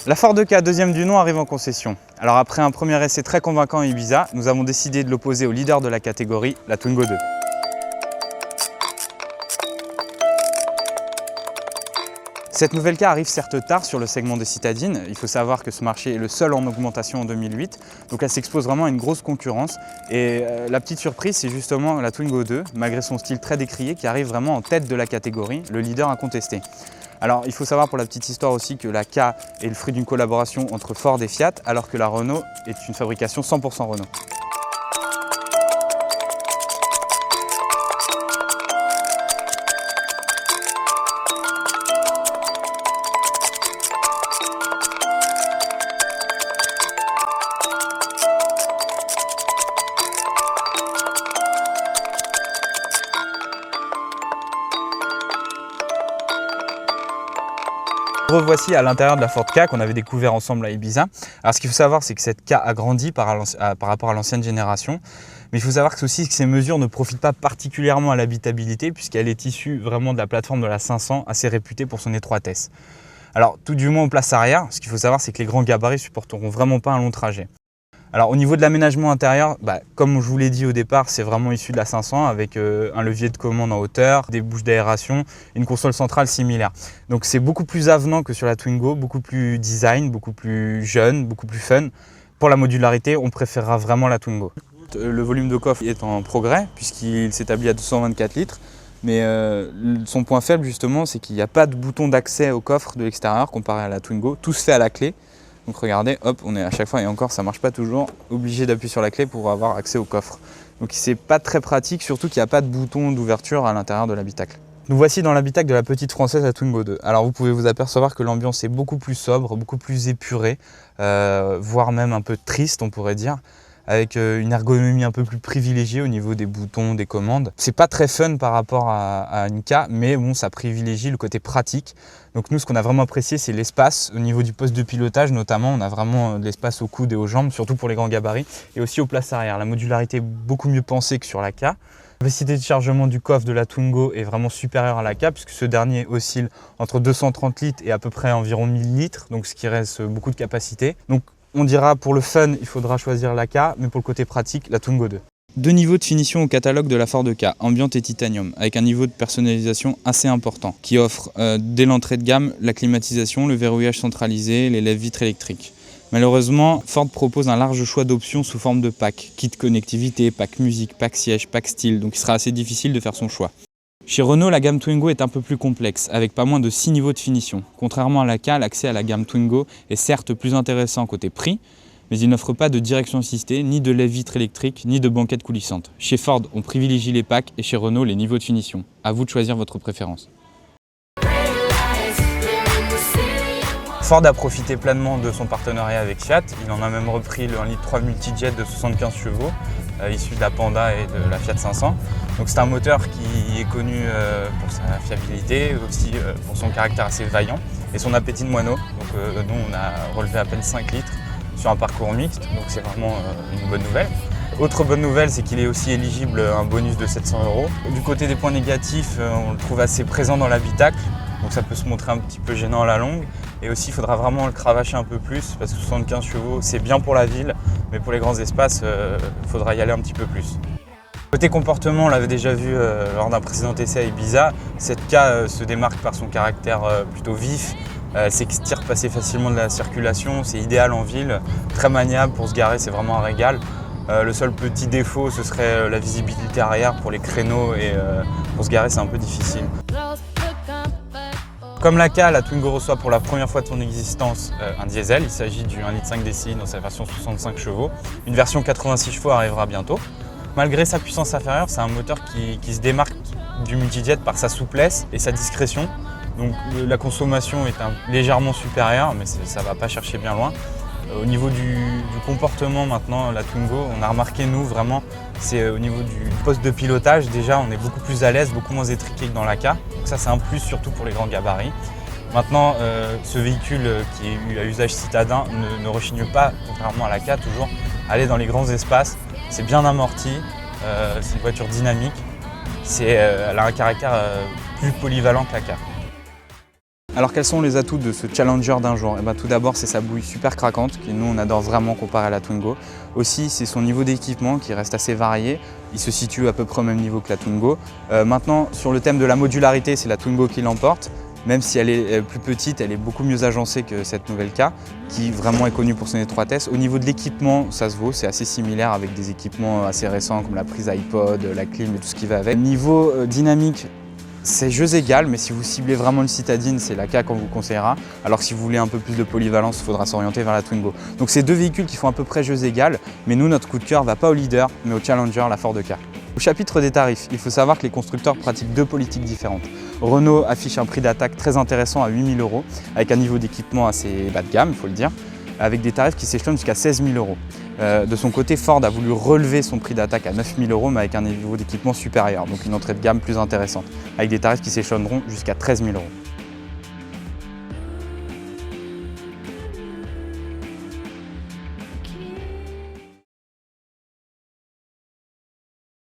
La Ford Ka, deuxième du nom, arrive en concession. Alors après un premier essai très convaincant à Ibiza, nous avons décidé de l'opposer au leader de la catégorie, la Twingo 2. Cette nouvelle Ka arrive certes tard sur le segment des citadines. Il faut savoir que ce marché est le seul en augmentation en 2008, donc elle s'expose vraiment à une grosse concurrence. Et la petite surprise, c'est justement la Twingo 2, malgré son style très décrié, qui arrive vraiment en tête de la catégorie, le leader incontesté. Alors il faut savoir pour la petite histoire aussi que la Ka est le fruit d'une collaboration entre Ford et Fiat, alors que la Renault est une fabrication 100% Renault. Revoici à l'intérieur de la Ford Ka qu'on avait découvert ensemble à Ibiza. Alors ce qu'il faut savoir, c'est que cette Ka a grandi par rapport à l'ancienne génération. Mais il faut savoir aussi que ces mesures ne profitent pas particulièrement à l'habitabilité puisqu'elle est issue vraiment de la plateforme de la 500, assez réputée pour son étroitesse. Alors tout du moins aux places arrière, ce qu'il faut savoir, c'est que les grands gabarits ne supporteront vraiment pas un long trajet. Alors au niveau de l'aménagement intérieur, comme je vous l'ai dit au départ, c'est vraiment issu de la 500 avec un levier de commande en hauteur, des bouches d'aération, une console centrale similaire. Donc c'est beaucoup plus avenant que sur la Twingo, beaucoup plus design, beaucoup plus jeune, beaucoup plus fun. Pour la modularité, on préférera vraiment la Twingo. Le volume de coffre est en progrès puisqu'il s'établit à 224 litres. Mais son point faible justement, c'est qu'il n'y a pas de bouton d'accès au coffre de l'extérieur comparé à la Twingo. Tout se fait à la clé. Donc regardez, hop, on est à chaque fois, et encore ça ne marche pas toujours, obligé d'appuyer sur la clé pour avoir accès au coffre. Donc c'est pas très pratique, surtout qu'il n'y a pas de bouton d'ouverture à l'intérieur de l'habitacle. Nous voici dans l'habitacle de la petite française, la Twingo 2. Alors vous pouvez vous apercevoir que l'ambiance est beaucoup plus sobre, beaucoup plus épurée, voire même un peu triste on pourrait dire, avec une ergonomie un peu plus privilégiée au niveau des boutons, des commandes. C'est pas très fun par rapport à une Ka, mais bon, ça privilégie le côté pratique. Donc nous, ce qu'on a vraiment apprécié, c'est l'espace. Au niveau du poste de pilotage, notamment, on a vraiment de l'espace aux coudes et aux jambes, surtout pour les grands gabarits, et aussi aux places arrière. La modularité est beaucoup mieux pensée que sur la Ka. La capacité de chargement du coffre de la Twingo est vraiment supérieure à la Ka, puisque ce dernier oscille entre 230 litres et à peu près environ 1000 litres, donc ce qui reste beaucoup de capacité. Donc on dira pour le fun, il faudra choisir la Ka, mais pour le côté pratique, la Twingo 2. Deux niveaux de finition au catalogue de la Ford Ka, ambiante et titanium, avec un niveau de personnalisation assez important, qui offre dès l'entrée de gamme la climatisation, le verrouillage centralisé, les lève-vitres électriques. Malheureusement, Ford propose un large choix d'options sous forme de pack, kit connectivité, pack musique, pack siège, pack style, donc il sera assez difficile de faire son choix. Chez Renault, la gamme Twingo est un peu plus complexe, avec pas moins de 6 niveaux de finition. Contrairement à la Ka, l'accès à la gamme Twingo est certes plus intéressant côté prix, mais il n'offre pas de direction assistée, ni de lève-vitres électriques, ni de banquettes coulissantes. Chez Ford, on privilégie les packs et chez Renault, les niveaux de finition. À vous de choisir votre préférence. Ford a profité pleinement de son partenariat avec Fiat. Il en a même repris le 1,3 litre multijet de 75 chevaux, issu de la Panda et de la Fiat 500. Donc c'est un moteur qui est connu pour sa fiabilité, aussi pour son caractère assez vaillant et son appétit de moineau. Donc nous on a relevé à peine 5 litres sur un parcours mixte, donc c'est vraiment une bonne nouvelle. Autre bonne nouvelle, c'est qu'il est aussi éligible à un bonus de 700 €. Du côté des points négatifs, on le trouve assez présent dans l'habitacle, donc ça peut se montrer un petit peu gênant à la longue. Et aussi, il faudra vraiment le cravacher un peu plus, parce que 75 chevaux, c'est bien pour la ville, mais pour les grands espaces, il faudra y aller un petit peu plus. Côté comportement, on l'avait déjà vu lors d'un précédent essai à Ibiza, cette Ka se démarque par son caractère plutôt vif. Elle s'extirpe assez facilement de la circulation, c'est idéal en ville, très maniable pour se garer, c'est vraiment un régal. Le seul petit défaut, ce serait la visibilité arrière pour les créneaux et pour se garer, c'est un peu difficile. Comme la Ka, la Twingo reçoit pour la première fois de son existence un diesel. Il s'agit du 1,5 litre DCI dans sa version 65 chevaux. Une version 86 chevaux arrivera bientôt. Malgré sa puissance inférieure, c'est un moteur qui se démarque du multijet par sa souplesse et sa discrétion. Donc la consommation est légèrement supérieure, mais ça ne va pas chercher bien loin. Au niveau du comportement maintenant, la Twingo, on a remarqué nous vraiment, c'est au niveau du poste de pilotage, déjà on est beaucoup plus à l'aise, beaucoup moins étriqué que dans la Ka. Donc ça c'est un plus surtout pour les grands gabarits. Maintenant, ce véhicule qui est à usage citadin ne rechigne pas, contrairement à la Ka, toujours aller dans les grands espaces. C'est bien amorti, c'est une voiture dynamique, elle a un caractère plus polyvalent que la Ka. Alors quels sont les atouts de ce Challenger d'un jour? Tout d'abord c'est sa bouille super craquante, que nous on adore vraiment comparé à la Twingo. Aussi c'est son niveau d'équipement qui reste assez varié, il se situe à peu près au même niveau que la Twingo. Maintenant sur le thème de la modularité, c'est la Twingo qui l'emporte. Même si elle est plus petite, elle est beaucoup mieux agencée que cette nouvelle K, qui vraiment est connue pour son étroitesse. Au niveau de l'équipement, ça se vaut, c'est assez similaire avec des équipements assez récents comme la prise iPod, la clim et tout ce qui va avec. Niveau dynamique, c'est jeux égal, mais si vous ciblez vraiment une citadine, c'est la K qu'on vous conseillera. Alors que si vous voulez un peu plus de polyvalence, il faudra s'orienter vers la Twingo. Donc c'est deux véhicules qui font à peu près jeux égal, mais nous, notre coup de cœur va pas au leader, mais au Challenger, la Ford K. Au chapitre des tarifs, il faut savoir que les constructeurs pratiquent deux politiques différentes. Renault affiche un prix d'attaque très intéressant à 8 000 €, avec un niveau d'équipement assez bas de gamme, il faut le dire, avec des tarifs qui s'échelonnent jusqu'à 16 000 €. De son côté, Ford a voulu relever son prix d'attaque à 9 000 €, mais avec un niveau d'équipement supérieur, donc une entrée de gamme plus intéressante, avec des tarifs qui s'échelonneront jusqu'à 13 000 €.